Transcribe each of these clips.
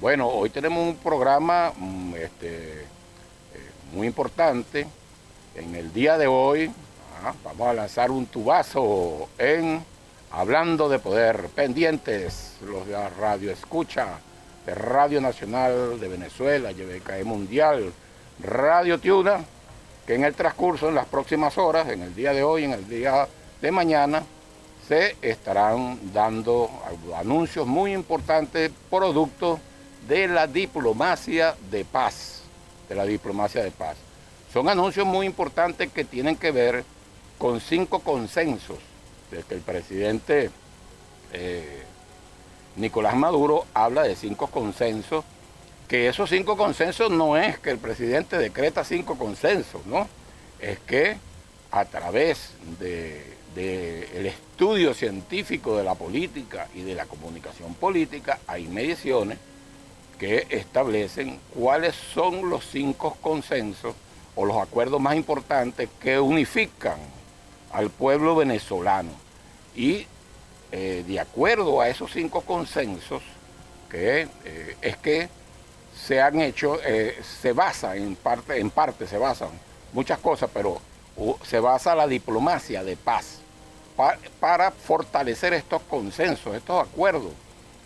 Bueno, hoy tenemos un programa muy importante. En el día de hoy vamos a lanzar un tubazo en Hablando de Poder. Pendientes los de la radio escucha de Radio Nacional de Venezuela, YBKE Mundial, Radio Tiuna, que en el transcurso, en las próximas horas, en el día de hoy, en el día de mañana, se estarán dando anuncios muy importantes, producto de la diplomacia de paz, Son anuncios muy importantes que tienen que ver con 5 consensos de que el presidente Nicolás Maduro habla de 5 consensos, que esos 5 consensos no es que el presidente decreta 5 consensos, ¿no? Es que a través del estudio científico de la política y de la comunicación política hay mediciones que establecen cuáles son los 5 consensos o los acuerdos más importantes que unifican al pueblo venezolano. Y de acuerdo a esos 5 consensos, que es que se han hecho, se basa en parte se basan muchas cosas, pero se basa la diplomacia de paz para fortalecer estos consensos, estos acuerdos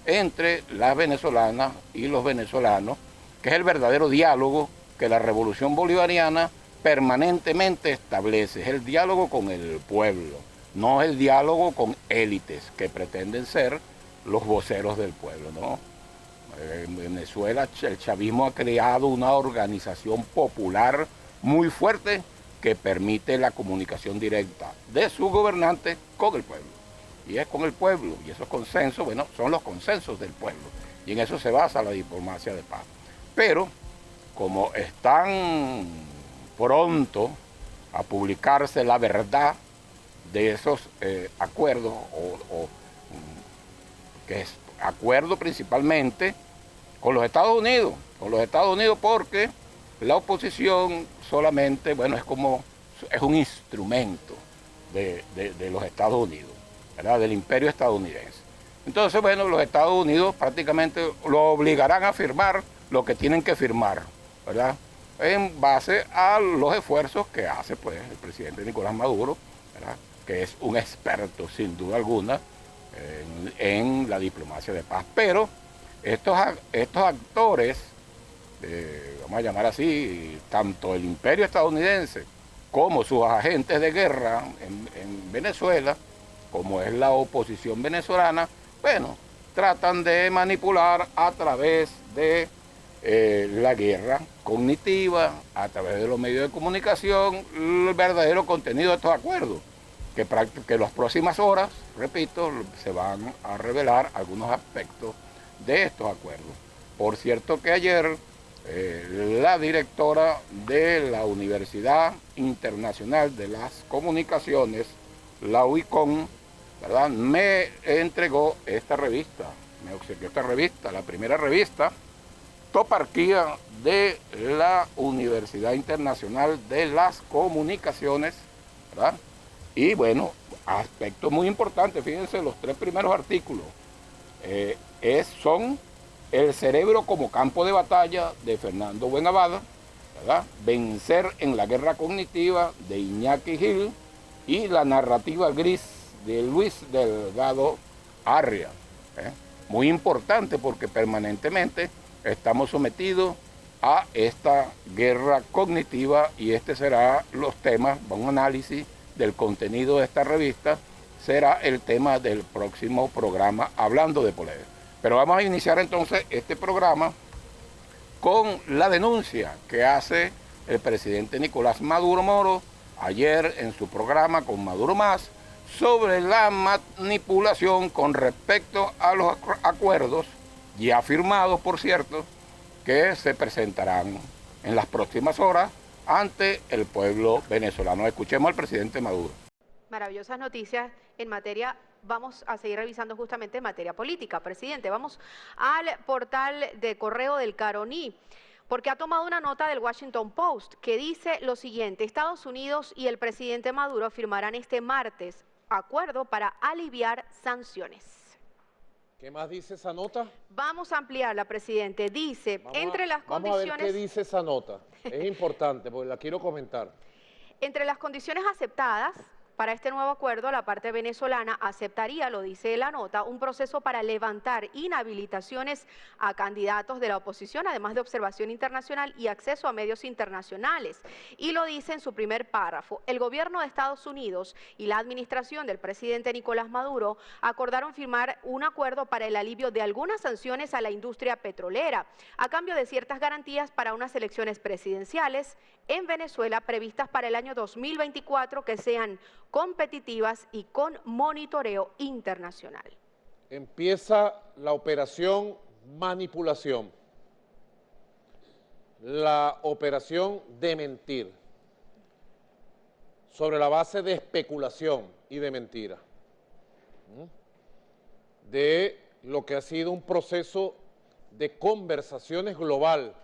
entre las venezolanas y los venezolanos, que es el verdadero diálogo que la revolución bolivariana permanentemente establece. Es el diálogo con el pueblo, no el diálogo con élites que pretenden ser los voceros del pueblo, ¿no? En Venezuela el chavismo ha creado una organización popular muy fuerte que permite la comunicación directa de su gobernante con el pueblo. Y es con el pueblo, y esos consensos, bueno, son los consensos del pueblo. Y en eso se basa la diplomacia de paz. Pero, como están pronto a publicarse la verdad de esos acuerdos, que es acuerdo principalmente con los Estados Unidos, porque la oposición solamente, bueno, es un instrumento de los Estados Unidos, ¿verdad? Del imperio estadounidense. Entonces, bueno, los Estados Unidos prácticamente lo obligarán a firmar lo que tienen que firmar, ¿verdad? En base a los esfuerzos que hace, pues, el presidente Nicolás Maduro, ¿verdad? Que es un experto, sin duda alguna, en la diplomacia de paz. Pero estos actores, vamos a llamar así, tanto el imperio estadounidense como sus agentes de guerra en Venezuela, como es la oposición venezolana, bueno, tratan de manipular a través de la guerra cognitiva, a través de los medios de comunicación, el verdadero contenido de estos acuerdos, que en las próximas horas, repito, se van a revelar algunos aspectos de estos acuerdos. Por cierto que ayer la directora de la Universidad Internacional de las Comunicaciones, la UICOM, ¿verdad?, me entregó esta revista, me obsequió esta revista, la primera revista, Toparquía de la Universidad Internacional de las Comunicaciones, ¿verdad? Y bueno, aspectos muy importantes, fíjense, los 3 primeros artículos son el cerebro como campo de batalla de Fernando Buenavada, ¿verdad? Vencer en la guerra cognitiva de Iñaki Gil y la narrativa gris de Luis Delgado Arria. Muy importante porque permanentemente estamos sometidos a esta guerra cognitiva y este será los temas, un análisis del contenido de esta revista, será el tema del próximo programa Hablando de Poder. Pero vamos a iniciar entonces este programa con la denuncia que hace el presidente Nicolás Maduro Moro ayer en su programa con Maduro Más sobre la manipulación con respecto a los acuerdos ya firmados, por cierto, que se presentarán en las próximas horas ante el pueblo venezolano. Escuchemos al presidente Maduro. Maravillosas noticias en materia, vamos a seguir revisando justamente en materia política. Presidente, vamos al portal de correo del Caroní, porque ha tomado una nota del Washington Post que dice lo siguiente: Estados Unidos y el presidente Maduro firmarán este martes acuerdo para aliviar sanciones. ¿Qué más dice esa nota? Vamos a ampliarla, presidente. Dice, Vamos entre las condiciones... Vamos a ver qué dice esa nota. Es importante porque la quiero comentar. Entre las condiciones aceptadas para este nuevo acuerdo, la parte venezolana aceptaría, lo dice la nota, un proceso para levantar inhabilitaciones a candidatos de la oposición, además de observación internacional y acceso a medios internacionales. Y lo dice en su primer párrafo. El gobierno de Estados Unidos y la administración del presidente Nicolás Maduro acordaron firmar un acuerdo para el alivio de algunas sanciones a la industria petrolera, a cambio de ciertas garantías para unas elecciones presidenciales en Venezuela previstas para el año 2024 que sean competitivas y con monitoreo internacional. Empieza la operación manipulación, la operación de mentir, sobre la base de especulación y de mentira, de lo que ha sido un proceso de conversaciones global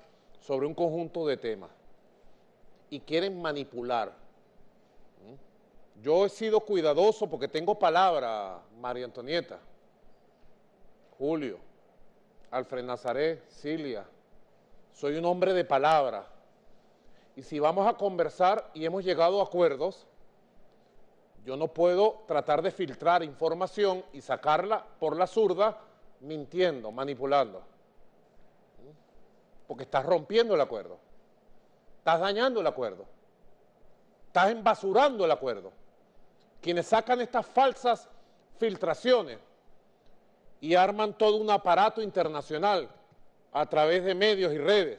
sobre un conjunto de temas. Y quieren manipular. Yo he sido cuidadoso porque tengo palabra, María Antonieta, Julio, Alfred Nazaret, Cilia. Soy un hombre de palabra. Y si vamos a conversar y hemos llegado a acuerdos, yo no puedo tratar de filtrar información y sacarla por la zurda mintiendo, manipulando. Porque estás rompiendo el acuerdo. Estás dañando el acuerdo, estás embasurando el acuerdo. Quienes sacan estas falsas filtraciones y arman todo un aparato internacional a través de medios y redes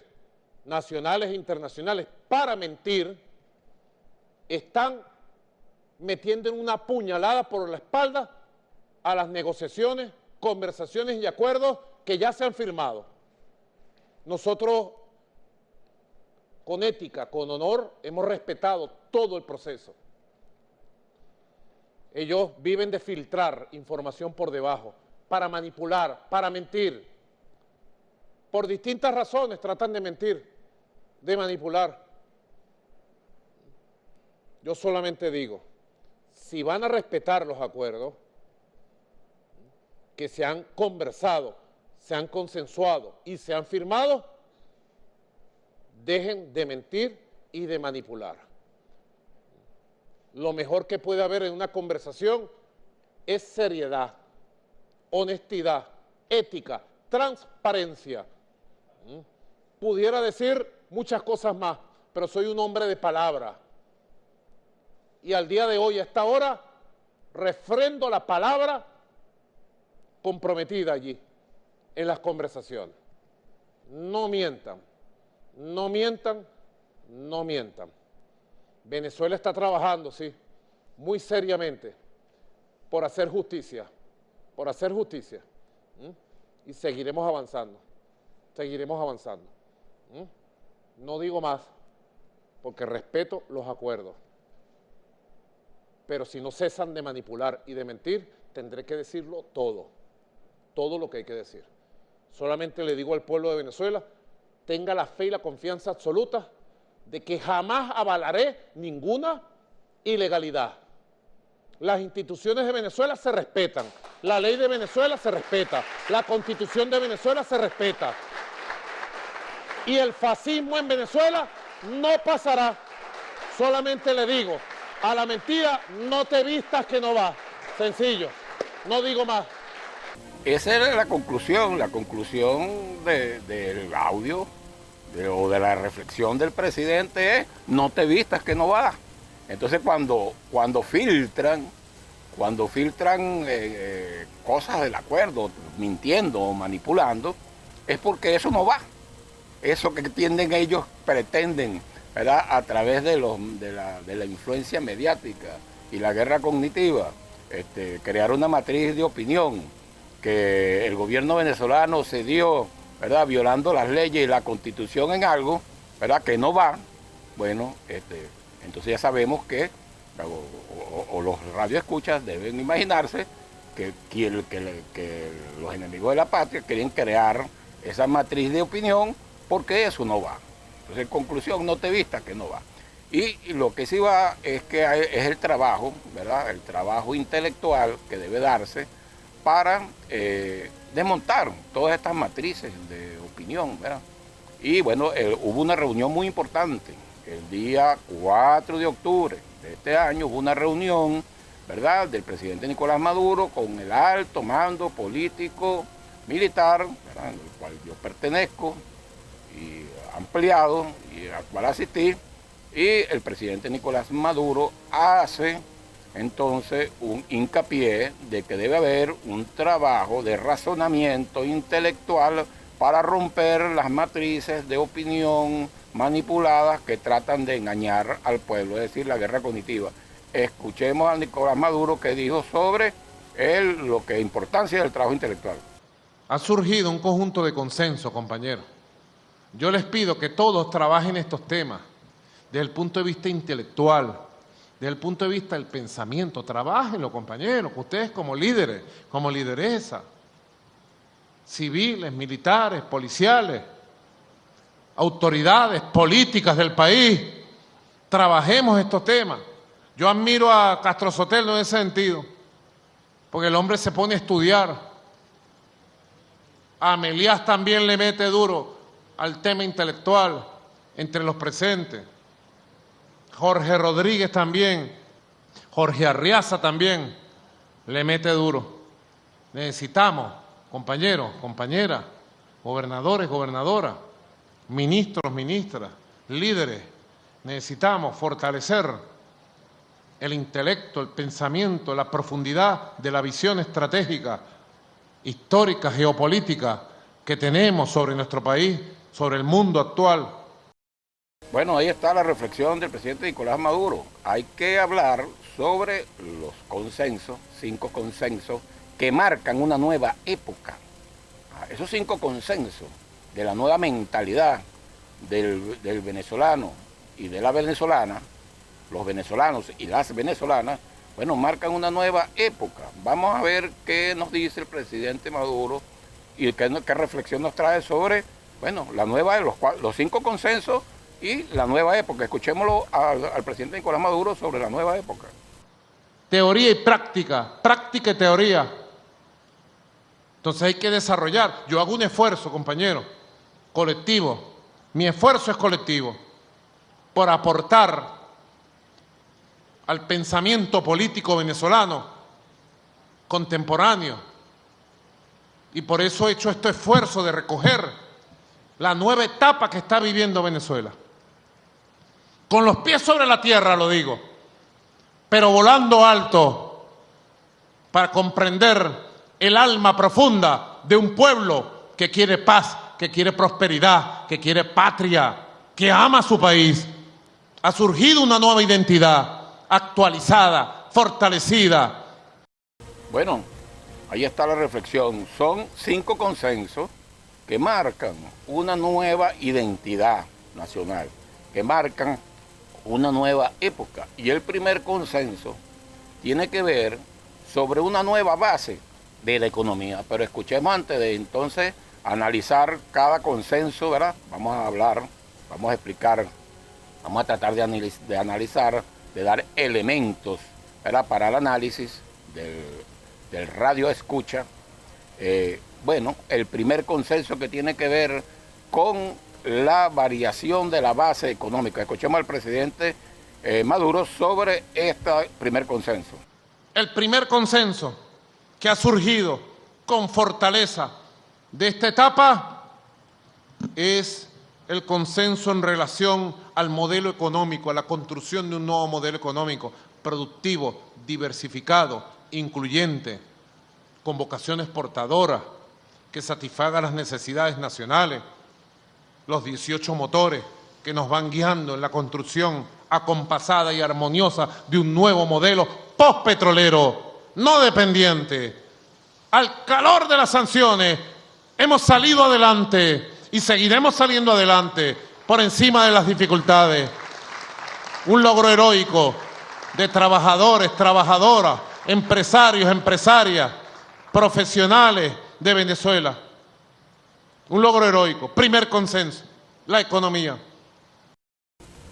nacionales e internacionales para mentir, están metiendo en una puñalada por la espalda a las negociaciones, conversaciones y acuerdos que ya se han firmado. Nosotros, con ética, con honor, hemos respetado todo el proceso. Ellos viven de filtrar información por debajo, para manipular, para mentir. Por distintas razones tratan de mentir, de manipular. Yo solamente digo, si van a respetar los acuerdos que se han conversado, se han consensuado y se han firmado, dejen de mentir y de manipular. Lo mejor que puede haber en una conversación es seriedad, honestidad, ética, transparencia. Pudiera decir muchas cosas más, pero soy un hombre de palabra. Y al día de hoy, a esta hora, refrendo la palabra comprometida allí, en las conversaciones. No mientan. No mientan, no mientan. Venezuela está trabajando, sí, muy seriamente por hacer justicia, y seguiremos avanzando, No digo más, porque respeto los acuerdos, pero si no cesan de manipular y de mentir, tendré que decirlo todo lo que hay que decir. Solamente le digo al pueblo de Venezuela, tenga la fe y la confianza absoluta de que jamás avalaré ninguna ilegalidad. Las instituciones de Venezuela se respetan, la ley de Venezuela se respeta, la Constitución de Venezuela se respeta. Y el fascismo en Venezuela no pasará. Solamente le digo, a la mentira no te vistas que no va. Sencillo, no digo más. Esa era la conclusión del audio o de la reflexión del presidente es, no te vistas que no va. Entonces cuando filtran cosas del acuerdo, mintiendo o manipulando, es porque eso no va. Eso que pretenden, ¿verdad? A través de la influencia mediática y la guerra cognitiva, crear una matriz de opinión que el gobierno venezolano se dio, ¿verdad?, violando las leyes y la Constitución en algo, ¿verdad?, que no va. Bueno, entonces ya sabemos que los radioescuchas deben imaginarse que los enemigos de la patria quieren crear esa matriz de opinión porque eso no va. Entonces, en conclusión, no te vistas que no va. Y lo que sí va es que es el trabajo, ¿verdad?, el trabajo intelectual que debe darse para desmontar todas estas matrices de opinión, ¿verdad? Y bueno, hubo una reunión muy importante. El día 4 de octubre de este año hubo una reunión, ¿verdad?, del presidente Nicolás Maduro con el alto mando político militar, ¿verdad?, al cual yo pertenezco y ampliado y al cual asistí, y el presidente Nicolás Maduro hace entonces un hincapié de que debe haber un trabajo de razonamiento intelectual para romper las matrices de opinión manipuladas que tratan de engañar al pueblo, es decir, la guerra cognitiva. Escuchemos a Nicolás Maduro que dijo sobre lo que es importancia del trabajo intelectual. Ha surgido un conjunto de consenso, compañeros. Yo les pido que todos trabajen estos temas desde el punto de vista intelectual, desde el punto de vista del pensamiento. Trabájenlo, compañeros, que ustedes como líderes, como lideresa, civiles, militares, policiales, autoridades políticas del país, trabajemos estos temas. Yo admiro a Castro Sotelo en ese sentido, porque el hombre se pone a estudiar. A Melías también le mete duro al tema intelectual entre los presentes. Jorge Rodríguez también, Jorge Arriaza también le mete duro. Necesitamos, compañeros, compañeras, gobernadores, gobernadoras, ministros, ministras, líderes, necesitamos fortalecer el intelecto, el pensamiento, la profundidad de la visión estratégica, histórica, geopolítica que tenemos sobre nuestro país, sobre el mundo actual. Bueno, ahí está la reflexión del presidente Nicolás Maduro. Hay que hablar sobre los consensos, 5 consensos, que marcan una nueva época. Esos 5 consensos de la nueva mentalidad del venezolano y de la venezolana, los venezolanos y las venezolanas, bueno, marcan una nueva época. Vamos a ver qué nos dice el presidente Maduro y qué reflexión nos trae sobre, bueno, la nueva, los 5 consensos y la nueva época. Escuchémoslo al presidente Nicolás Maduro sobre la nueva época. Teoría y práctica, práctica y teoría. Entonces hay que desarrollar. Yo hago un esfuerzo, compañero, colectivo. Mi esfuerzo es colectivo por aportar al pensamiento político venezolano contemporáneo. Y por eso he hecho este esfuerzo de recoger la nueva etapa que está viviendo Venezuela. Con los pies sobre la tierra, lo digo, pero volando alto para comprender el alma profunda de un pueblo que quiere paz, que quiere prosperidad, que quiere patria, que ama su país. Ha surgido una nueva identidad, actualizada, fortalecida. Bueno, ahí está la reflexión. Son 5 consensos que marcan una nueva identidad nacional, que marcan una nueva época. Y el primer consenso tiene que ver sobre una nueva base de la economía. Pero escuchemos antes de entonces analizar cada consenso, ¿verdad? Vamos a hablar, vamos a explicar, vamos a tratar de analizar, de dar elementos, ¿verdad?, para el análisis del radio escucha. Bueno, el primer consenso que tiene que ver con la variación de la base económica. Escuchemos al presidente Maduro sobre este primer consenso. El primer consenso que ha surgido con fortaleza de esta etapa es el consenso en relación al modelo económico, a la construcción de un nuevo modelo económico productivo, diversificado, incluyente, con vocaciones portadoras, que satisfaga las necesidades nacionales, los 18 motores que nos van guiando en la construcción acompasada y armoniosa de un nuevo modelo postpetrolero, no dependiente. Al calor de las sanciones hemos salido adelante y seguiremos saliendo adelante por encima de las dificultades. Un logro heroico de trabajadores, trabajadoras, empresarios, empresarias, profesionales de Venezuela. Un logro heroico. Primer consenso, la economía.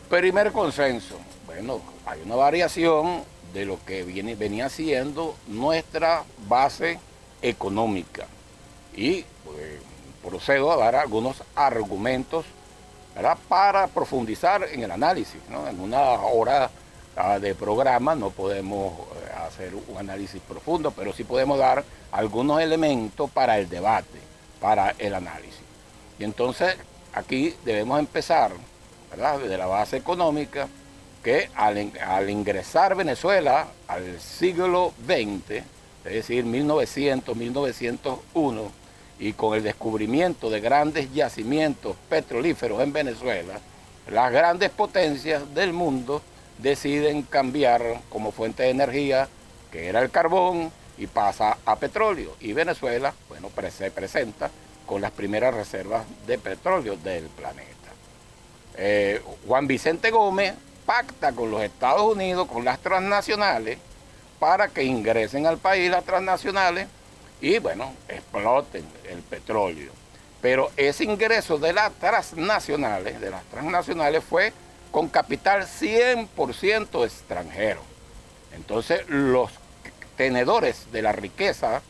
Primer consenso. Bueno, hay una variación de lo que venía siendo nuestra base económica. Y procedo a dar algunos argumentos, ¿verdad?, para profundizar en el análisis, ¿no? En una hora de programa no podemos hacer un análisis profundo, pero sí podemos dar algunos elementos para el debate, para el análisis. Y entonces aquí debemos empezar, ¿verdad?, desde la base económica, que al ingresar Venezuela al siglo XX, es decir, 1900, 1901, y con el descubrimiento de grandes yacimientos petrolíferos en Venezuela, las grandes potencias del mundo deciden cambiar como fuente de energía, que era el carbón, y pasa a petróleo. Y Venezuela, bueno, se presenta con las primeras reservas de petróleo del planeta. Juan Vicente Gómez pacta con los Estados Unidos, con las transnacionales, para que ingresen al país las transnacionales y, bueno, exploten el petróleo. Pero ese ingreso de las transnacionales fue con capital 100% extranjero. Entonces, los tenedores de la riqueza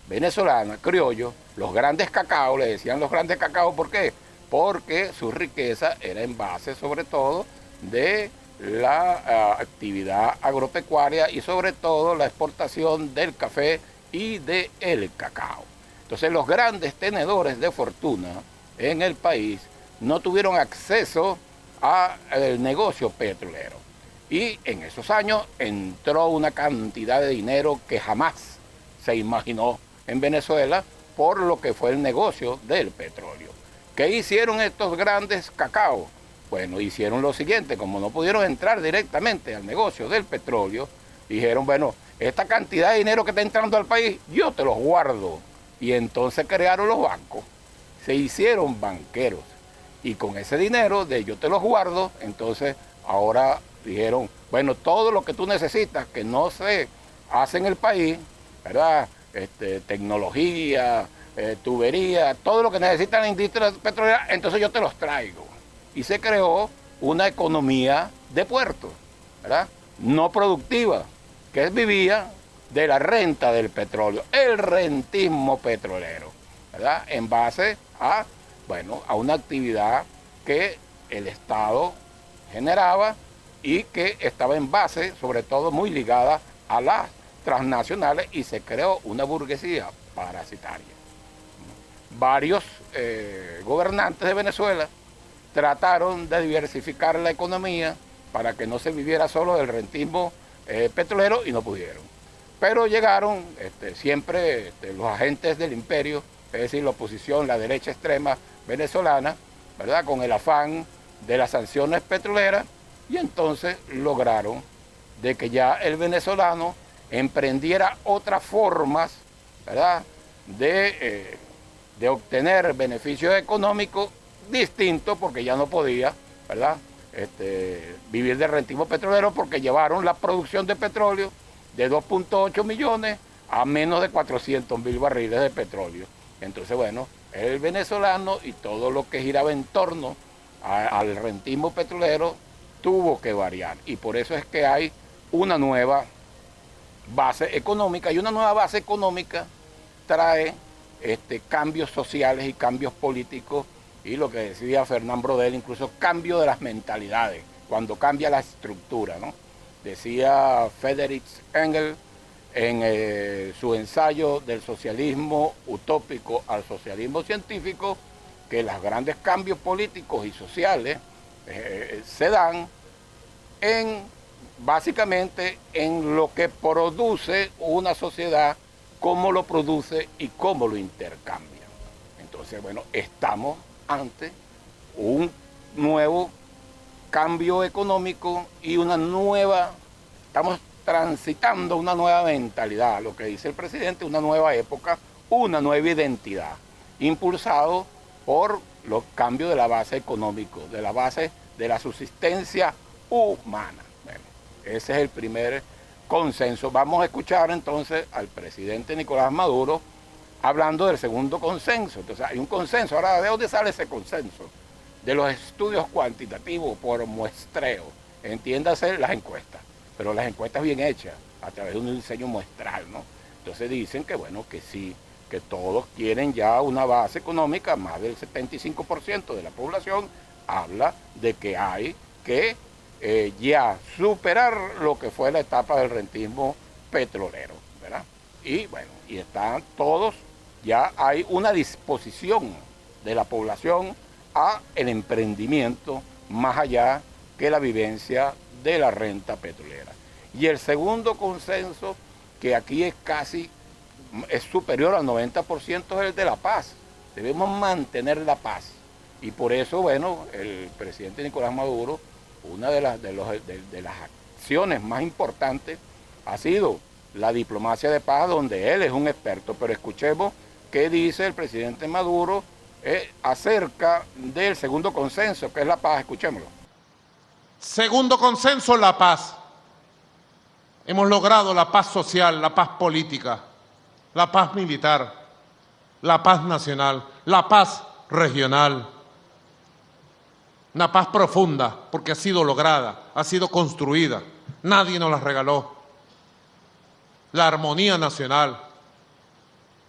venezolana, criollos, los grandes cacao, le decían los grandes cacao, ¿por qué? Porque su riqueza era en base, sobre todo, de la actividad agropecuaria y sobre todo la exportación del café y del cacao. Entonces los grandes tenedores de fortuna en el país no tuvieron acceso al negocio petrolero. Y en esos años entró una cantidad de dinero que jamás se imaginó en Venezuela por lo que fue el negocio del petróleo. ¿Qué hicieron estos grandes cacao? Bueno, hicieron lo siguiente, como no pudieron entrar directamente al negocio del petróleo, dijeron, bueno, esta cantidad de dinero que está entrando al país, yo te los guardo. Y entonces crearon los bancos, se hicieron banqueros. Y con ese dinero de yo te los guardo, entonces ahora dijeron, bueno, todo lo que tú necesitas que no se hace en el país, ¿verdad? Tecnología, tubería, todo lo que necesita la industria petrolera, entonces yo te los traigo. Y se creó una economía de puertos, ¿verdad?, no productiva, que vivía de la renta del petróleo, el rentismo petrolero, ¿verdad?, en base a, bueno, a una actividad que el Estado generaba y que estaba en base, sobre todo, muy ligada a las transnacionales, y se creó una burguesía parasitaria. Varios gobernantes de Venezuela trataron de diversificar la economía para que no se viviera solo del rentismo petrolero y no pudieron. Pero llegaron siempre los agentes del imperio, es decir, la oposición, la derecha extrema venezolana, ¿verdad?, con el afán de las sanciones petroleras, y entonces lograron de que ya el venezolano emprendiera otras formas, ¿verdad?, de obtener beneficios económicos distintos, porque ya no podía, ¿verdad?, vivir del rentismo petrolero, porque llevaron la producción de petróleo de 2.8 millones a menos de 400.000 barriles de petróleo. Entonces, bueno, el venezolano y todo lo que giraba en torno al rentismo petrolero tuvo que variar, y por eso es que hay una nueva base económica, y una nueva base económica trae cambios sociales y cambios políticos, y lo que decía Fernán Brodel, incluso cambio de las mentalidades, cuando cambia la estructura, ¿no? Decía Friedrich Engels en su ensayo del socialismo utópico al socialismo científico, que los grandes cambios políticos y sociales se dan básicamente en lo que produce una sociedad, cómo lo produce y cómo lo intercambia. Entonces, bueno, estamos ante un nuevo cambio económico y estamos transitando una nueva mentalidad, lo que dice el presidente, una nueva época, una nueva identidad, impulsado por los cambios de la base económica, de la base de la subsistencia humana. Bueno, ese es el primer consenso. Vamos a escuchar entonces al presidente Nicolás Maduro hablando del segundo consenso. Entonces hay un consenso. Ahora, ¿de dónde sale ese consenso? De los estudios cuantitativos por muestreo, entiéndase las encuestas, pero las encuestas bien hechas, a través de un diseño muestral, ¿no? Entonces dicen que bueno, que sí, que todos quieren ya una base económica, más del 75% de la población habla de que hay que ya superar lo que fue la etapa del rentismo petrolero, ¿verdad? Y bueno, y están todos, ya hay una disposición de la población a el emprendimiento más allá que la vivencia de la renta petrolera. Y el segundo consenso, que aquí es superior al 90%, es el de la paz. Debemos mantener la paz. Y por eso, bueno, el presidente Nicolás Maduro, una de las acciones más importantes ha sido la diplomacia de paz, donde él es un experto. Pero escuchemos qué dice el presidente Maduro acerca del segundo consenso, que es la paz. Escuchémoslo. Segundo consenso, la paz. Hemos logrado la paz social, la paz política, la paz militar, la paz nacional, la paz regional. Una paz profunda, porque ha sido lograda, ha sido construida. Nadie nos la regaló. La armonía nacional,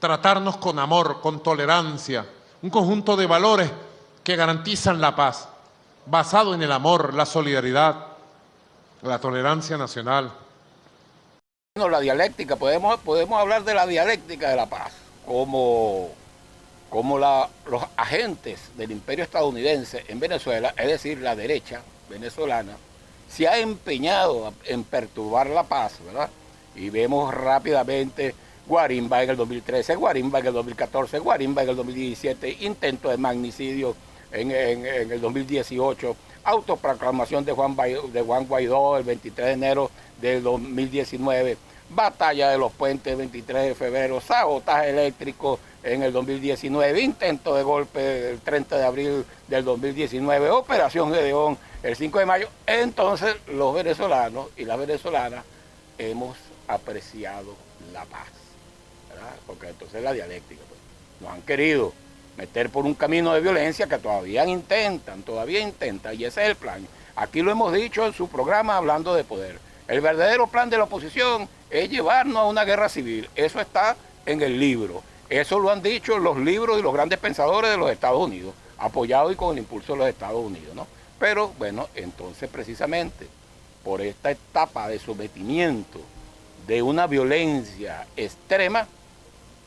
tratarnos con amor, con tolerancia, un conjunto de valores que garantizan la paz, basado en el amor, la solidaridad, la tolerancia nacional. Bueno, la dialéctica, podemos hablar de la dialéctica de la paz, como los agentes del imperio estadounidense en Venezuela, es decir, la derecha venezolana, se ha empeñado en perturbar la paz, ¿verdad? Y vemos rápidamente Guarimba en el 2013, Guarimba en el 2014, Guarimba en el 2017, intento de magnicidio en el 2018, autoproclamación de Juan Guaidó el 23 de enero del 2019, batalla de los puentes el 23 de febrero, sabotaje eléctrico en el 2019, intento de golpe el 30 de abril del 2019, operación Gedeón el 5 de mayo. Entonces los venezolanos y las venezolanas hemos apreciado la paz, ¿verdad? Porque entonces la dialéctica, pues, nos han querido meter por un camino de violencia que todavía intentan, y ese es el plan. Aquí lo hemos dicho en su programa Hablando de Poder. El verdadero plan de la oposición es llevarnos a una guerra civil. Eso está en el libro. Eso lo han dicho los libros y los grandes pensadores de los Estados Unidos, apoyados y con el impulso de los Estados Unidos, ¿no? Pero bueno, entonces precisamente por esta etapa de sometimiento de una violencia extrema,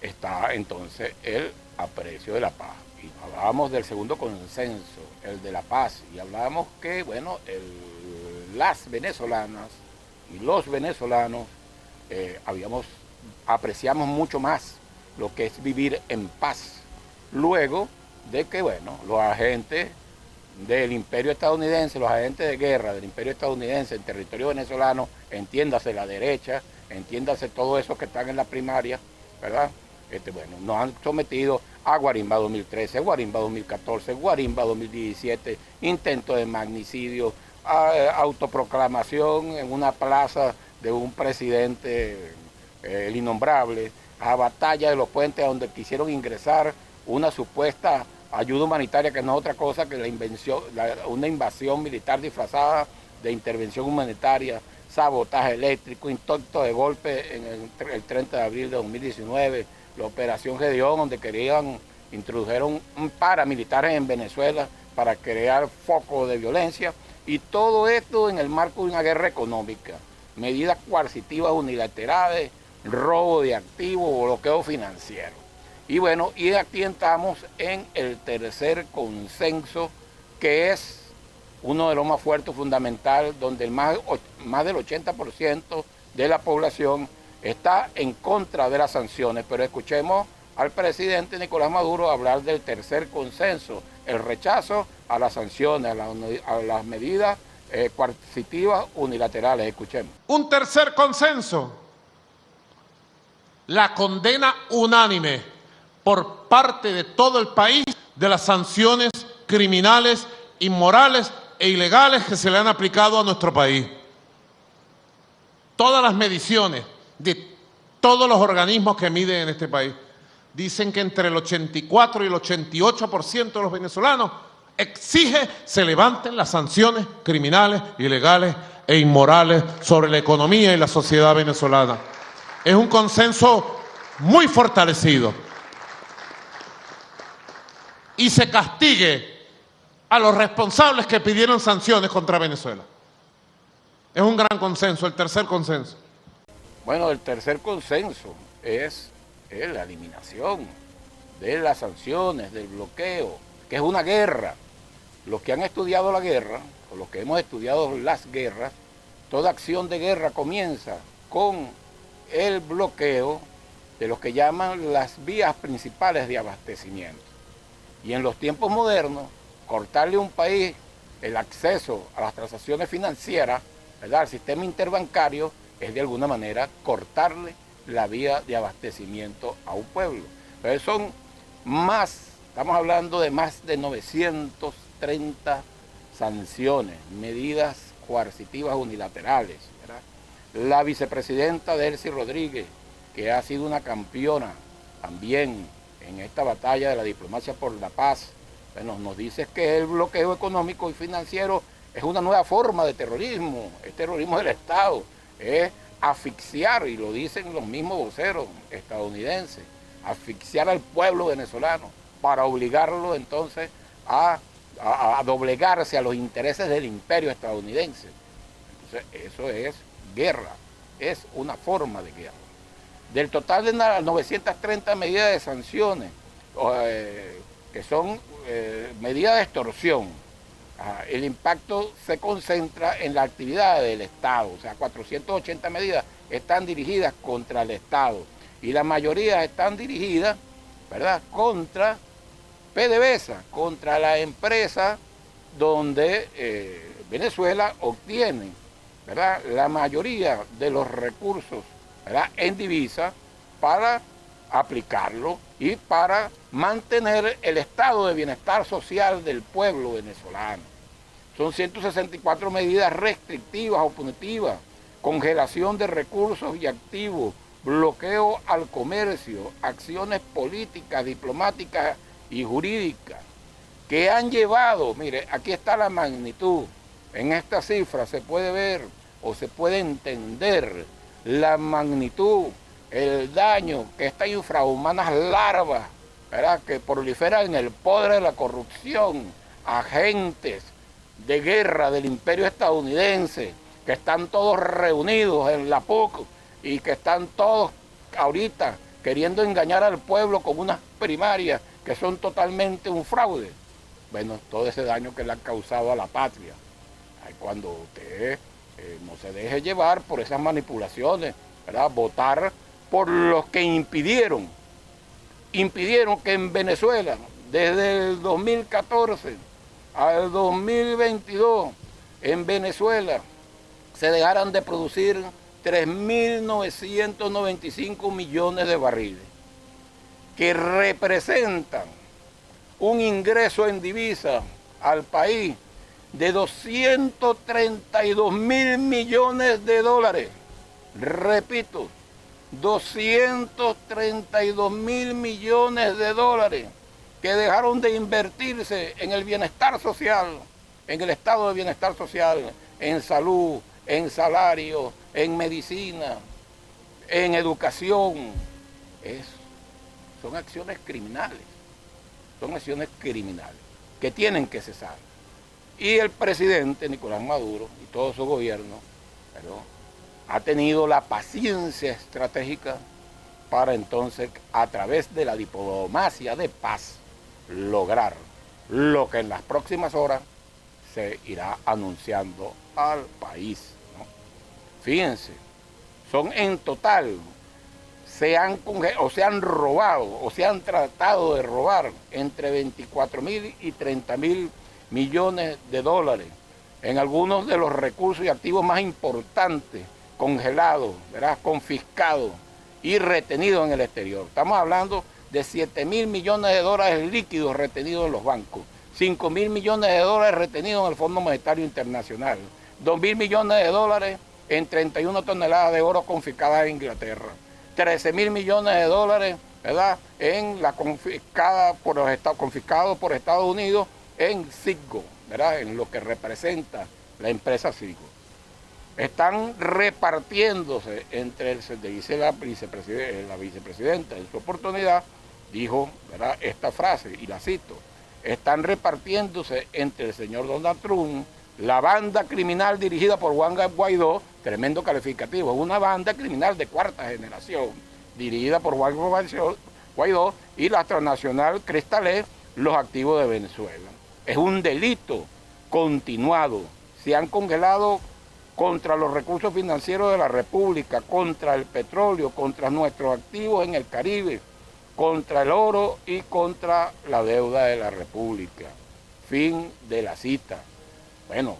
está entonces el aprecio de la paz. Y hablábamos del segundo consenso, el de la paz, y hablábamos que, bueno, las venezolanas y los venezolanos apreciamos mucho más lo que es vivir en paz, luego de que, bueno, los agentes del imperio estadounidense, los agentes de guerra del imperio estadounidense en territorio venezolano, entiéndase la derecha, entiéndase todos esos que están en la primaria, ¿verdad? Bueno, nos han sometido a Guarimba 2013, Guarimba 2014, Guarimba 2017, intento de magnicidio, autoproclamación en una plaza de un presidente, el innombrable, a batalla de los puentes donde quisieron ingresar una supuesta ayuda humanitaria que no es otra cosa que una invasión militar disfrazada de intervención humanitaria, sabotaje eléctrico, intento de golpe en el 30 de abril de 2019, la operación Gedeón, donde introdujeron paramilitares en Venezuela para crear foco de violencia, y todo esto en el marco de una guerra económica, medidas coercitivas unilaterales, robo de activos, bloqueo financiero. Y bueno, y aquí estamos en el tercer consenso, que es uno de los más fuertes, fundamental, donde más del 80% de la población está en contra de las sanciones. Pero escuchemos al presidente Nicolás Maduro hablar del tercer consenso, el rechazo a las sanciones, a las medidas coercitivas unilaterales. Escuchemos. Un tercer consenso, la condena unánime por parte de todo el país de las sanciones criminales, inmorales e ilegales que se le han aplicado a nuestro país. Todas las mediciones de todos los organismos que miden en este país dicen que entre el 84 y el 88% de los venezolanos exige se levanten las sanciones criminales, ilegales e inmorales sobre la economía y la sociedad venezolana. es un consenso muy fortalecido y se castigue a los responsables que pidieron sanciones contra Venezuela. Es un gran consenso, el tercer consenso. Bueno, el tercer consenso es la eliminación de las sanciones, del bloqueo, que es una guerra. Los que han estudiado la guerra, o los que hemos estudiado las guerras, toda acción de guerra comienza con el bloqueo de lo que llaman las vías principales de abastecimiento. Y en los tiempos modernos, cortarle a un país el acceso a las transacciones financieras, ¿verdad?, al sistema interbancario, es de alguna manera cortarle la vía de abastecimiento a un pueblo. Entonces estamos hablando de más de 930 sanciones, medidas coercitivas unilaterales, ¿verdad? La vicepresidenta Delcy Rodríguez, que ha sido una campeona también en esta batalla de la diplomacia por la paz, bueno, nos dice que el bloqueo económico y financiero es una nueva forma de terrorismo, es terrorismo del Estado, es asfixiar, y lo dicen los mismos voceros estadounidenses, asfixiar al pueblo venezolano para obligarlo entonces a doblegarse a los intereses del imperio estadounidense. Entonces eso es guerra, es una forma de guerra. Del total de 930 medidas de sanciones, que son medidas de extorsión, el impacto se concentra en la actividad del Estado, o sea, 480 medidas están dirigidas contra el Estado y la mayoría están dirigidas, ¿verdad?, contra PDVSA, contra la empresa donde Venezuela obtiene, ¿verdad?, la mayoría de los recursos, ¿verdad?, en divisa para aplicarlo y para mantener el estado de bienestar social del pueblo venezolano. Son 164 medidas restrictivas o punitivas, congelación de recursos y activos, bloqueo al comercio, acciones políticas, diplomáticas y jurídicas, que han llevado, mire, aquí está la magnitud, en esta cifra se puede ver o se puede entender la magnitud, el daño que estas infrahumanas larvas, ¿verdad?, que proliferan en el poder de la corrupción, agentes de guerra del imperio estadounidense, que están todos reunidos en la PUC y que están todos ahorita queriendo engañar al pueblo con unas primarias que son totalmente un fraude. Bueno, todo ese daño que le han causado a la patria. Cuando usted no se deje llevar por esas manipulaciones, ¿verdad?, votar por los que impidieron que en Venezuela, desde el 2014 al 2022, en Venezuela se dejaran de producir 3.995 millones de barriles, que representan un ingreso en divisa al país de 232.000 millones de dólares. Repito, 232.000 millones de dólares que dejaron de invertirse en el bienestar social, en el estado de bienestar social, en salud, en salario, en medicina, en educación. Son acciones criminales, que tienen que cesar. Y el presidente Nicolás Maduro y todo su gobierno, ¿verdad?, ha tenido la paciencia estratégica para entonces, a través de la diplomacia de paz, lograr lo que en las próximas horas se irá anunciando al país, ¿no? Fíjense, son en total, se han robado o se han tratado de robar entre 24.000 y 30.000 millones de dólares en algunos de los recursos y activos más importantes, congelados, ¿verdad?, confiscados y retenidos en el exterior. Estamos hablando de 7.000 millones de dólares líquidos retenidos en los bancos, 5.000 millones de dólares retenidos en el Fondo Monetario Internacional, 2.000 millones de dólares en 31 toneladas de oro confiscadas en Inglaterra, 13.000 millones de dólares, ¿verdad?, en la confiscado por Estados Unidos en Citgo, ¿verdad?, en lo que representa la empresa Citgo. están repartiéndose entre, dice la vicepresidenta en su oportunidad, dijo, ¿verdad?, esta frase, y la cito, están repartiéndose entre el señor Donald Trump, la banda criminal dirigida por Juan Guaidó, tremendo calificativo, es una banda criminal de cuarta generación, dirigida por Juan Guaidó, y la transnacional Cristalé, los activos de Venezuela. Es un delito continuado, se han congelado contra los recursos financieros de la República, contra el petróleo, contra nuestros activos en el Caribe, contra el oro y contra la deuda de la República. Fin de la cita. Bueno,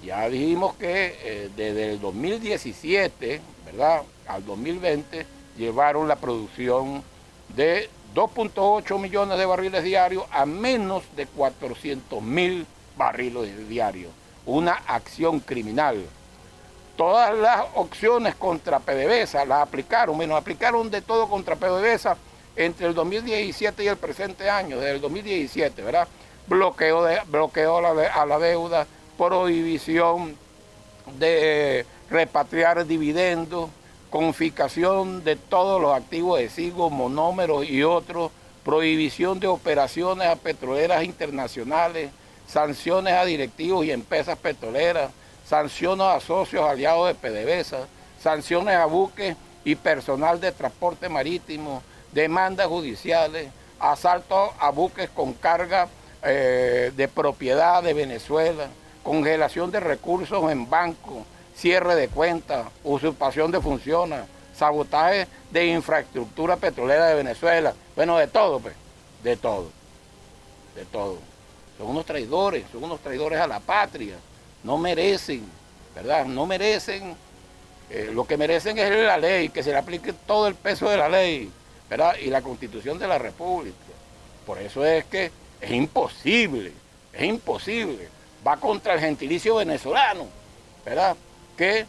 ya dijimos que desde el 2017, ¿verdad?, al 2020, llevaron la producción de 2.8 millones de barriles diarios a menos de 400.000 barriles diarios. Una acción criminal. Todas las opciones contra PDVSA las aplicaron, aplicaron de todo contra PDVSA entre el 2017 y el presente año, desde el 2017, ¿verdad? Bloqueo a la deuda, prohibición de repatriar dividendos, confiscación de todos los activos exiguos, monómeros y otros, prohibición de operaciones a petroleras internacionales, sanciones a directivos y empresas petroleras, sanciones a socios aliados de PDVSA, sanciones a buques y personal de transporte marítimo, demandas judiciales, asaltos a buques con carga de propiedad de Venezuela, congelación de recursos en bancos, cierre de cuentas, usurpación de funciones, sabotaje de infraestructura petrolera de Venezuela. Bueno, de todo, pues, de todo, de todo. Son unos traidores a la patria. No merecen, ¿verdad? No merecen, lo que merecen es la ley, que se le aplique todo el peso de la ley, ¿verdad? Y la Constitución de la República. Por eso es que es imposible, va contra el gentilicio venezolano, ¿verdad?, que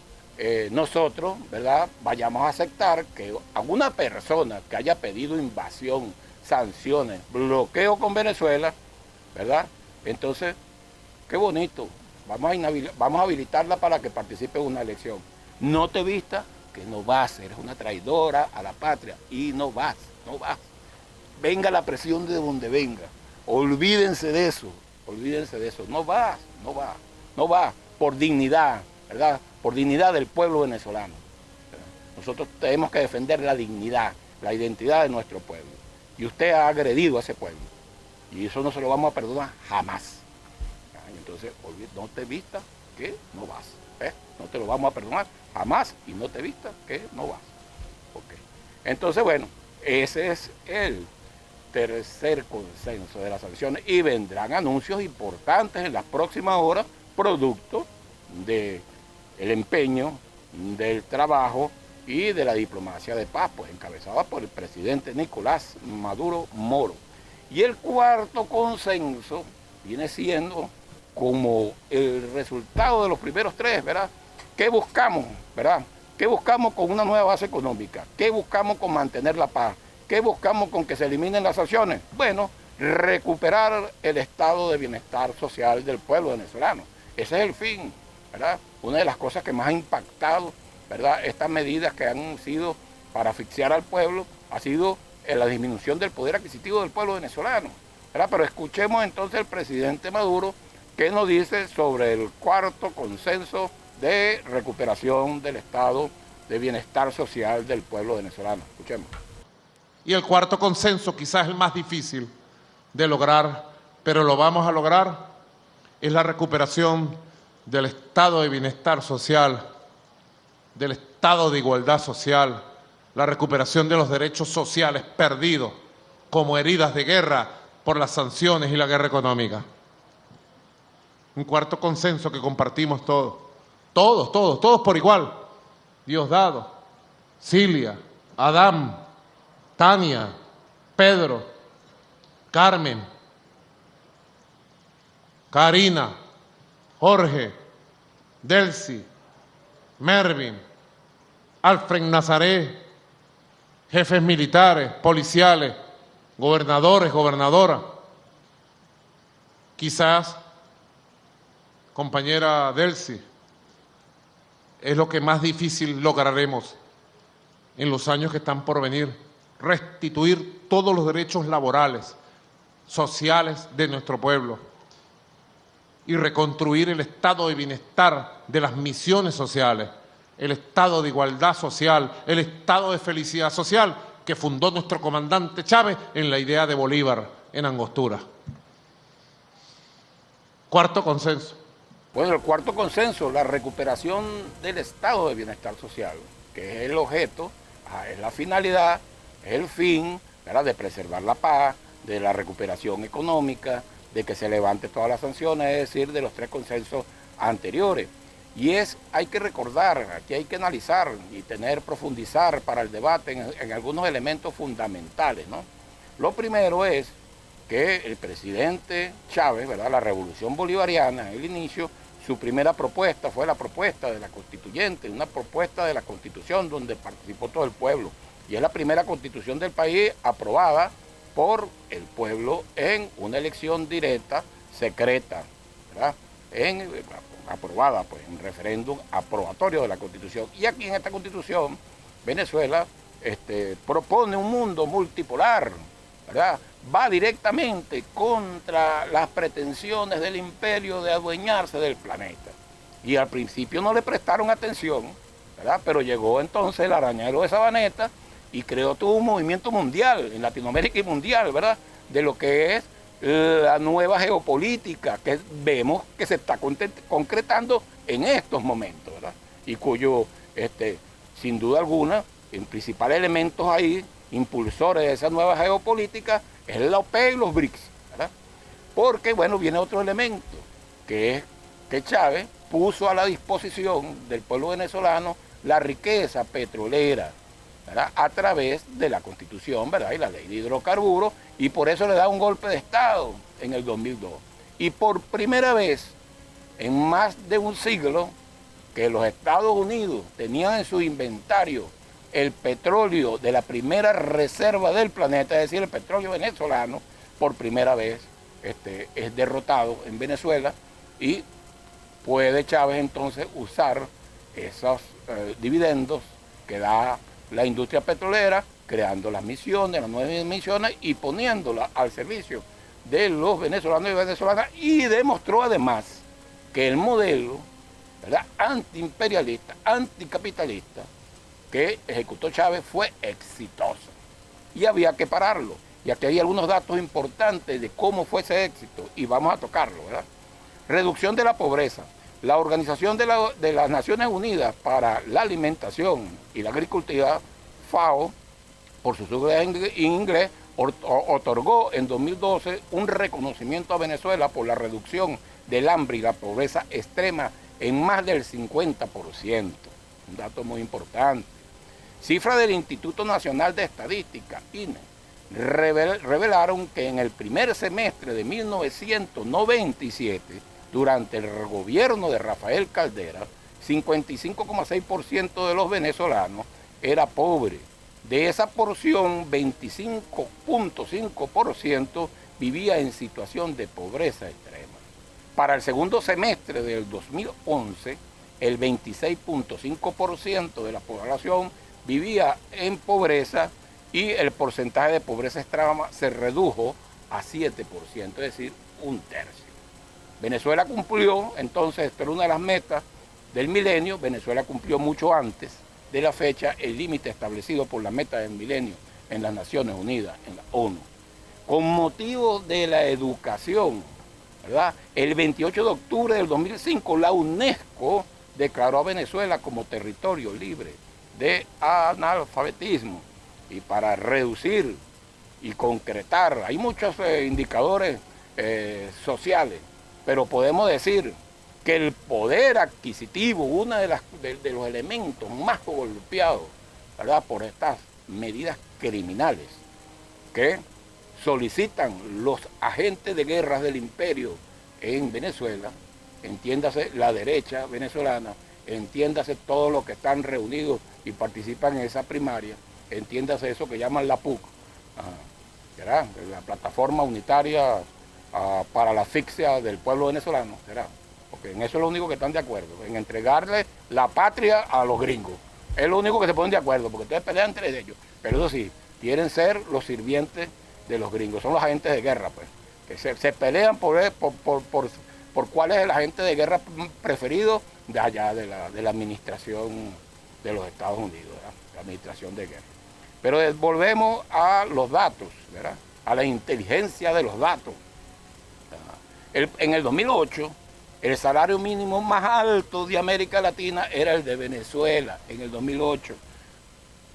nosotros, ¿verdad?, vayamos a aceptar que alguna persona que haya pedido invasión, sanciones, bloqueo con Venezuela, ¿verdad?, entonces, qué bonito, vamos a habilitarla para que participe en una elección. No te vistas, que no vas, eres una traidora a la patria y no vas. Venga la presión de donde venga, olvídense de eso, no vas, por dignidad, ¿verdad?, por dignidad del pueblo venezolano. Nosotros tenemos que defender la dignidad, la identidad de nuestro pueblo. Y usted ha agredido a ese pueblo. Y eso no se lo vamos a perdonar jamás. Entonces, no te vistas que no vas. No te lo vamos a perdonar jamás y no te vistas que no vas. Okay. Entonces, bueno, ese es el tercer consenso de las sanciones y vendrán anuncios importantes en las próximas horas, producto del empeño, del trabajo y de la diplomacia de paz, pues encabezada por el presidente Nicolás Maduro Moro. Y el cuarto consenso viene siendo como el resultado de los primeros tres, ¿verdad? ¿Qué buscamos, verdad? ¿Qué buscamos con una nueva base económica? ¿Qué buscamos con mantener la paz? ¿Qué buscamos con que se eliminen las sanciones? Bueno, recuperar el estado de bienestar social del pueblo venezolano. Ese es el fin, ¿verdad? Una de las cosas que más ha impactado, ¿verdad?, estas medidas que han sido para asfixiar al pueblo, ha sido la disminución del poder adquisitivo del pueblo venezolano, ¿verdad? Pero escuchemos entonces al presidente Maduro qué nos dice sobre el cuarto consenso de recuperación del estado de bienestar social del pueblo venezolano. Escuchemos. Y el cuarto consenso, quizás el más difícil de lograr, pero lo vamos a lograr, es la recuperación del estado de bienestar social, del estado de igualdad social, la recuperación de los derechos sociales perdidos como heridas de guerra por las sanciones y la guerra económica. Un cuarto consenso que compartimos todos por igual. Diosdado, Cilia, Adán, Tania, Pedro, Carmen, Karina, Jorge, Delcy, Mervin, Alfred Nazaret, jefes militares, policiales, gobernadores, gobernadoras. Quizás, compañera Delcy, es lo que más difícil lograremos en los años que están por venir, restituir todos los derechos laborales, sociales de nuestro pueblo y reconstruir el estado de bienestar de las misiones sociales, el estado de igualdad social, el estado de felicidad social que fundó nuestro comandante Chávez en la idea de Bolívar en Angostura. Cuarto consenso. Bueno, el cuarto consenso, la recuperación del estado de bienestar social, que es el objeto, es la finalidad, es el fin, ¿verdad?, de preservar la paz, de la recuperación económica, de que se levante todas las sanciones, es decir, de los tres consensos anteriores. Y hay que recordar, aquí hay que analizar y profundizar para el debate en algunos elementos fundamentales, ¿no? Lo primero es que el presidente Chávez, ¿verdad?, la revolución bolivariana, en el inicio, su primera propuesta fue la propuesta de la constituyente, una propuesta de la constitución donde participó todo el pueblo. Y es la primera constitución del país aprobada por el pueblo en una elección directa, secreta, ¿verdad?, aprobada pues, en referéndum aprobatorio de la Constitución. Y aquí en esta Constitución, Venezuela propone un mundo multipolar, ¿verdad? Va directamente contra las pretensiones del imperio de adueñarse del planeta. Y al principio no le prestaron atención, ¿verdad?, pero llegó entonces el arañero de Sabaneta y creó todo un movimiento mundial, en Latinoamérica y mundial, ¿verdad?, de lo que es la nueva geopolítica que vemos que se está concretando en estos momentos, ¿verdad?, y cuyo, sin duda alguna, en principales elementos ahí, impulsores de esa nueva geopolítica, es la OPEC y los BRICS, ¿verdad? Porque, bueno, viene otro elemento, que es que Chávez puso a la disposición del pueblo venezolano la riqueza petrolera, ¿verdad?, a través de la Constitución, ¿verdad?, y la ley de hidrocarburos, y por eso le da un golpe de Estado en el 2002. Y por primera vez en más de un siglo que los Estados Unidos tenían en su inventario el petróleo de la primera reserva del planeta, es decir, el petróleo venezolano, por primera vez es derrotado en Venezuela y puede Chávez entonces usar esos dividendos que da la industria petrolera, creando las misiones, las nuevas misiones y poniéndolas al servicio de los venezolanos y venezolanas, y demostró además que el modelo, ¿verdad?, antiimperialista, anticapitalista que ejecutó Chávez fue exitoso y había que pararlo. Y aquí hay algunos datos importantes de cómo fue ese éxito y vamos a tocarlo, ¿verdad? Reducción de la pobreza. La Organización de las Naciones Unidas para la Alimentación y la Agricultura, FAO, por su sigla en inglés, otorgó en 2012 un reconocimiento a Venezuela por la reducción del hambre y la pobreza extrema en más del 50%. Un dato muy importante. Cifras del Instituto Nacional de Estadística, INE, revelaron que en el primer semestre de 1997, durante el gobierno de Rafael Caldera, 55,6% de los venezolanos era pobre. De esa porción, 25,5% vivía en situación de pobreza extrema. Para el segundo semestre del 2011, el 26,5% de la población vivía en pobreza y el porcentaje de pobreza extrema se redujo a 7%, es decir, un tercio. Venezuela cumplió, entonces, esto era una de las metas del milenio, Venezuela cumplió mucho antes de la fecha el límite establecido por la meta del milenio en las Naciones Unidas, en la ONU. Con motivo de la educación, ¿verdad?, el 28 de octubre del 2005, la UNESCO declaró a Venezuela como territorio libre de analfabetismo. Y para reducir y concretar, hay muchos indicadores sociales, pero podemos decir que el poder adquisitivo, uno de los elementos más golpeados, ¿verdad?, por estas medidas criminales que solicitan los agentes de guerras del imperio en Venezuela, entiéndase la derecha venezolana, entiéndase todos los que están reunidos y participan en esa primaria, entiéndase eso que llaman la PUC, ¿verdad?, la Plataforma Unitaria para la Asfixia del Pueblo Venezolano, ¿verdad?, porque en eso es lo único que están de acuerdo, en entregarle la patria a los gringos. Es lo único que se ponen de acuerdo, porque ustedes pelean entre ellos. Pero eso sí, quieren ser los sirvientes de los gringos, son los agentes de guerra, pues. Que se pelean por cuál es el agente de guerra preferido de allá, de la administración de los Estados Unidos, ¿verdad? La administración de guerra. Pero volvemos a los datos, ¿verdad? A la inteligencia de los datos. En el 2008, el salario mínimo más alto de América Latina era el de Venezuela, en el 2008.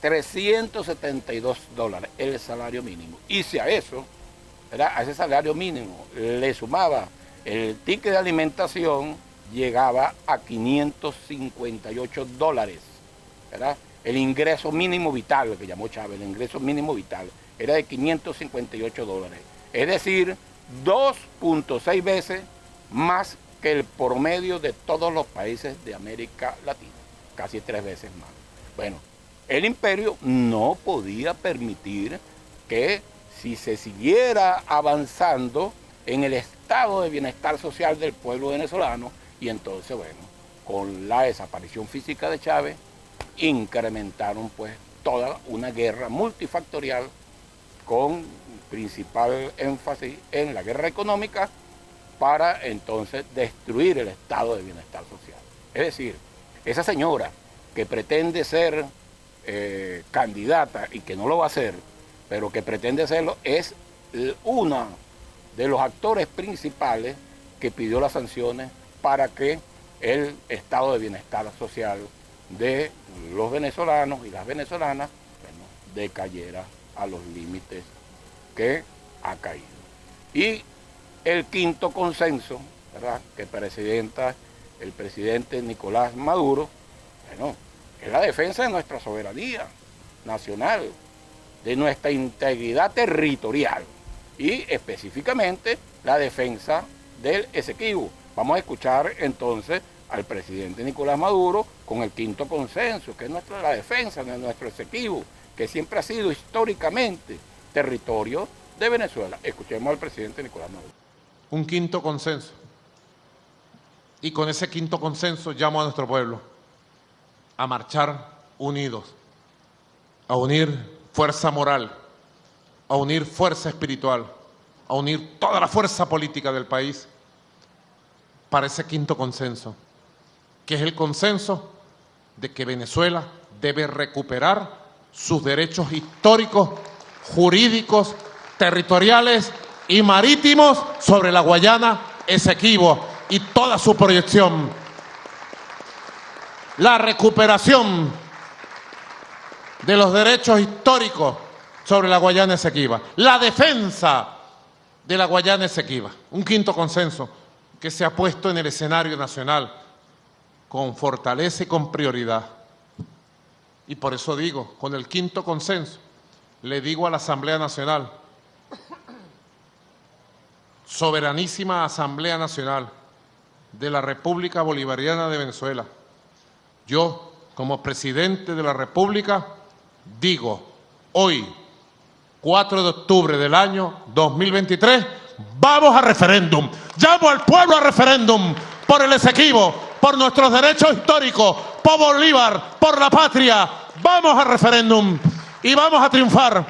$372, el salario mínimo. Y si a eso, ¿verdad? A ese salario mínimo le sumaba el ticket de alimentación, llegaba a $558, ¿verdad? El ingreso mínimo vital, que llamó Chávez, el ingreso mínimo vital, era de $558. Es decir, 2.6 veces más que el promedio de todos los países de América Latina, casi 3 veces más. Bueno, el imperio no podía permitir que si se siguiera avanzando en el estado de bienestar social del pueblo venezolano, y entonces, bueno, con la desaparición física de Chávez, incrementaron pues toda una guerra multifactorial con principal énfasis en la guerra económica para entonces destruir el estado de bienestar social. Es decir, esa señora que pretende ser candidata y que no lo va a hacer, pero que pretende hacerlo, es una de los actores principales que pidió las sanciones para que el estado de bienestar social de los venezolanos y las venezolanas, bueno, decayera a los límites que ha caído. Y el quinto consenso, ¿verdad?, que presenta el presidente Nicolás Maduro, bueno, es la defensa de nuestra soberanía nacional, de nuestra integridad territorial y específicamente la defensa del Esequibo. Vamos a escuchar entonces al presidente Nicolás Maduro con el quinto consenso, que es la defensa de nuestro Esequibo, que siempre ha sido históricamente territorio de Venezuela. Escuchemos al presidente Nicolás Maduro. Un quinto consenso. Y con ese quinto consenso llamo a nuestro pueblo a marchar unidos, a unir fuerza moral, a unir fuerza espiritual, a unir toda la fuerza política del país para ese quinto consenso, que es el consenso de que Venezuela debe recuperar sus derechos históricos, jurídicos, territoriales y marítimos sobre la Guayana Esequibo y toda su proyección. La recuperación de los derechos históricos sobre la Guayana Esequiba, la defensa de la Guayana Esequiba, un quinto consenso que se ha puesto en el escenario nacional con fortaleza y con prioridad. Y por eso digo, con el quinto consenso, le digo a la Asamblea Nacional, soberanísima Asamblea Nacional de la República Bolivariana de Venezuela, yo, como presidente de la República, digo, hoy, 4 de octubre del año 2023, vamos a referéndum. Llamo al pueblo a referéndum por el Esequibo, por nuestros derechos históricos, por Bolívar, por la patria. Vamos a referéndum y vamos a triunfar.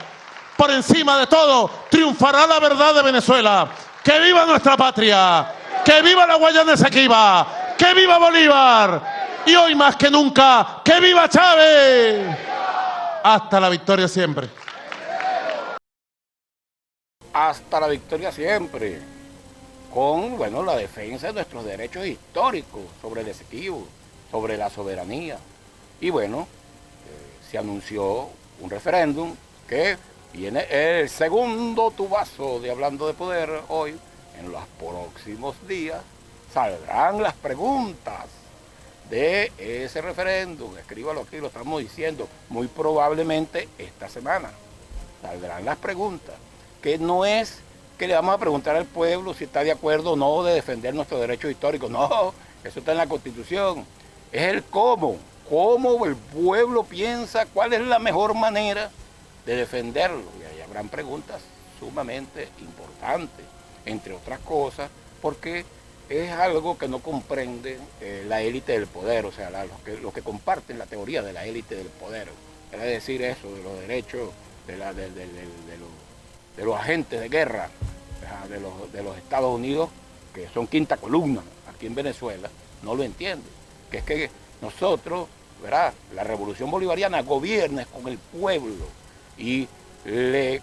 Por encima de todo, triunfará la verdad de Venezuela. ¡Que viva nuestra patria! ¡Que viva la Guayana Esequiba! ¡Que viva Bolívar! Y hoy más que nunca, ¡que viva Chávez! Hasta la victoria siempre. Hasta la victoria siempre, con, bueno, la defensa de nuestros derechos históricos sobre el Esequibo, sobre la soberanía. Y bueno, se anunció un referéndum que viene el segundo tubazo de Hablando de Poder hoy. En los próximos días saldrán las preguntas de ese referéndum. Escríbalo aquí, lo estamos diciendo, muy probablemente esta semana saldrán las preguntas, que no es que le vamos a preguntar al pueblo si está de acuerdo o no de defender nuestros derechos históricos. No, eso está en la Constitución. Es el cómo el pueblo piensa, cuál es la mejor manera de defenderlo. Y ahí habrán preguntas sumamente importantes, entre otras cosas, porque es algo que no comprende la élite del poder, o sea, los que comparten la teoría de la élite del poder. Era decir eso, de los derechos de los agentes de guerra de los Estados Unidos, que son quinta columna aquí en Venezuela, no lo entienden. Que es que nosotros, ¿verdad?, la revolución bolivariana gobierna con el pueblo y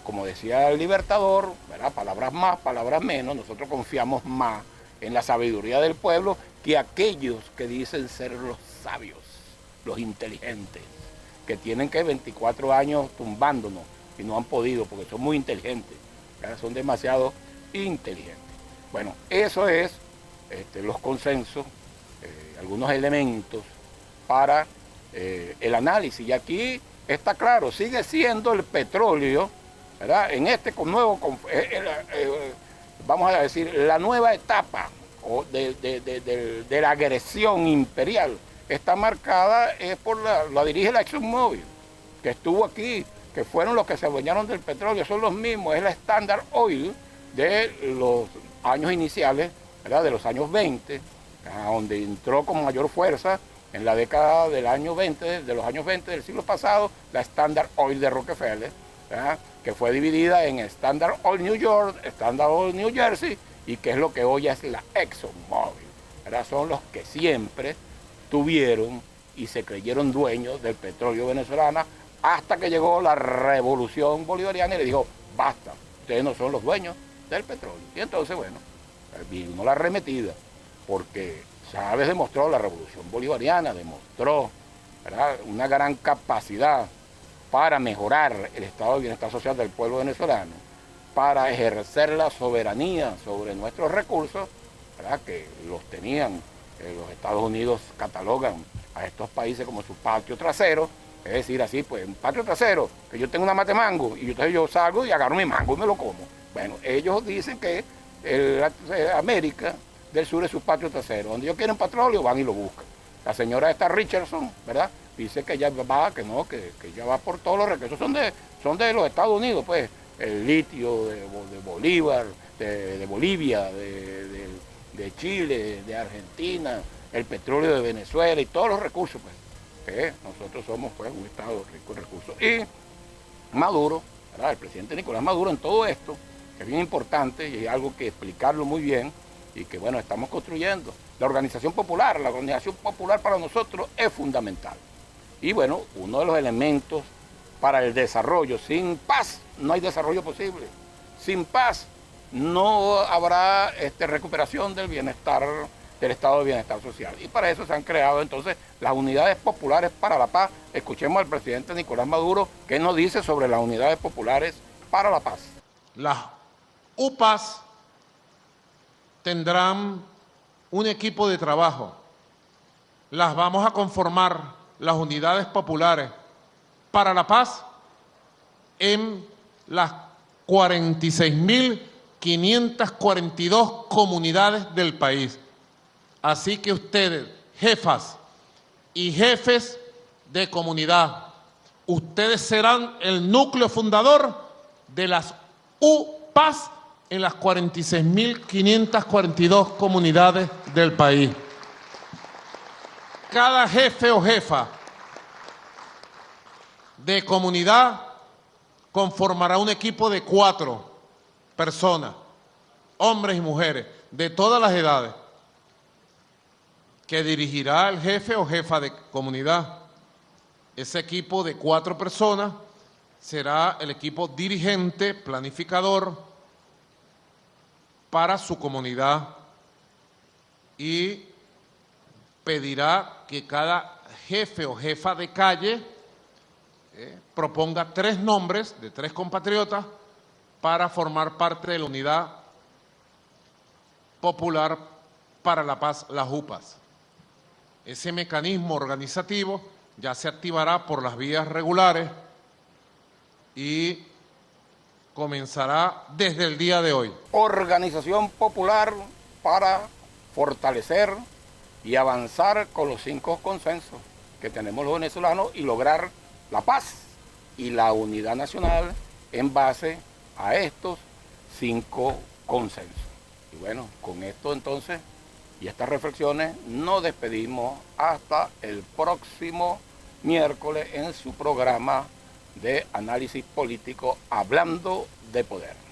como decía el Libertador, ¿verdad?, palabras más, palabras menos, nosotros confiamos más en la sabiduría del pueblo que aquellos que dicen ser los sabios, los inteligentes, que tienen que 24 años tumbándonos y no han podido porque son muy inteligentes, ¿verdad?, son demasiado inteligentes. Bueno, eso es los consensos, algunos elementos para el análisis. Y aquí está claro, sigue siendo el petróleo, ¿verdad?, en este nuevo, vamos a decir, la nueva etapa de la agresión imperial está marcada por la dirige la ExxonMobil, que estuvo aquí, que fueron los que se adueñaron del petróleo, son los mismos, es la Standard Oil de los años iniciales, ¿verdad?, de los años 20, donde entró con mayor fuerza en la década del año 20, de los años 20 del siglo pasado, la Standard Oil de Rockefeller, ¿verdad?, que fue dividida en Standard Oil New York, Standard Oil New Jersey, y que es lo que hoy es la ExxonMobil, ¿verdad? Son los que siempre tuvieron y se creyeron dueños del petróleo venezolano hasta que llegó la revolución bolivariana y le dijo, basta, ustedes no son los dueños del petróleo. Y entonces, bueno, vino la arremetida, porque Chávez demostró, la revolución bolivariana demostró, ¿verdad?, una gran capacidad para mejorar el estado de bienestar social del pueblo venezolano, para ejercer la soberanía sobre nuestros recursos, ¿verdad?, que los tenían, los Estados Unidos catalogan a estos países como su patio trasero, es decir, así, pues, un patio trasero, que yo tengo una mate mango, y entonces yo salgo y agarro mi mango y me lo como. Bueno, ellos dicen que América del Sur es su patio trasero, donde ellos quieren petróleo van y lo buscan. La señora esta Richardson, ¿verdad?, dice que ella va, que no, que ella va por todos los recursos, son de los Estados Unidos, pues, el litio de Bolívar, de Bolivia, de Chile, de Argentina, el petróleo de Venezuela y todos los recursos, pues, que nosotros somos, pues, un estado rico en recursos. Y Maduro, ¿verdad?, el presidente Nicolás Maduro, en todo esto, que es bien importante y hay algo que explicarlo muy bien y que, bueno, estamos construyendo. La organización popular para nosotros es fundamental. Y bueno, uno de los elementos para el desarrollo, sin paz no hay desarrollo posible. Sin paz no habrá recuperación del bienestar, del estado de bienestar social. Y para eso se han creado entonces las unidades populares para la paz. Escuchemos al presidente Nicolás Maduro, qué nos dice sobre las unidades populares para la paz. Las UPAs tendrán un equipo de trabajo. Las vamos a conformar, las unidades populares para la paz, en las 46.542 comunidades del país. Así que ustedes, jefas y jefes de comunidad, ustedes serán el núcleo fundador de las UPAs en las 46.542 comunidades del país. Cada jefe o jefa de comunidad conformará un equipo de 4 personas, hombres y mujeres, de todas las edades, que dirigirá el jefe o jefa de comunidad. Ese equipo de 4 personas será el equipo dirigente, planificador para su comunidad y pedirá que cada jefe o jefa de calle proponga 3 nombres de 3 compatriotas para formar parte de la Unidad Popular para la Paz, las UPAs. Ese mecanismo organizativo ya se activará por las vías regulares y comenzará desde el día de hoy. Organización popular para fortalecer y avanzar con los 5 consensos que tenemos los venezolanos y lograr la paz y la unidad nacional en base a estos 5 consensos. Y bueno, con esto entonces Y estas reflexiones nos despedimos hasta el próximo miércoles en su programa de análisis político Hablando de Poder.